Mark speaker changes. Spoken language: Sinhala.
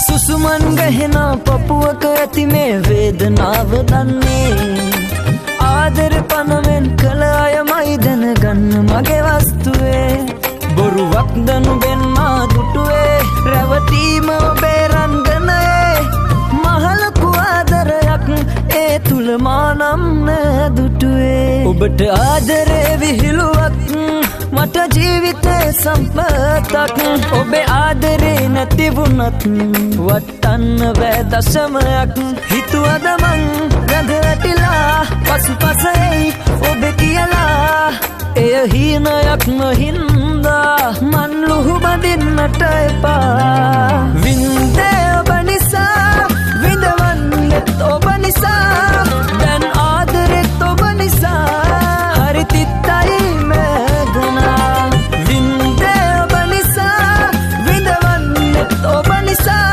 Speaker 1: සුසුමන් ගහෙන පපුවක ඇති මේ වේදනාව දන්නේ ආදර පනවෙන් කළ අයමයි දැනගන්න මගේ වස්තුවේ බොරුවක් දනුබෙන් මා දුටුවේ රැවටීම ඔබේ රංගනයේ මහලකු ආදරයක් ඒ තුල මානම් නෑ දුටුවේ ඔබට ආදරේ විහිළුවක් මට ජීවිතේ සම්පතක් ඔබේ ආදරේ නැති වුණත් වටන්න බෑ දශමයක් හිතුවද මං ගඳ වැටිලා පසුපසෙයි ඔබ කියලා එය හීනයක් නොහින්දා මන් ලුහු බඳින්නට එපා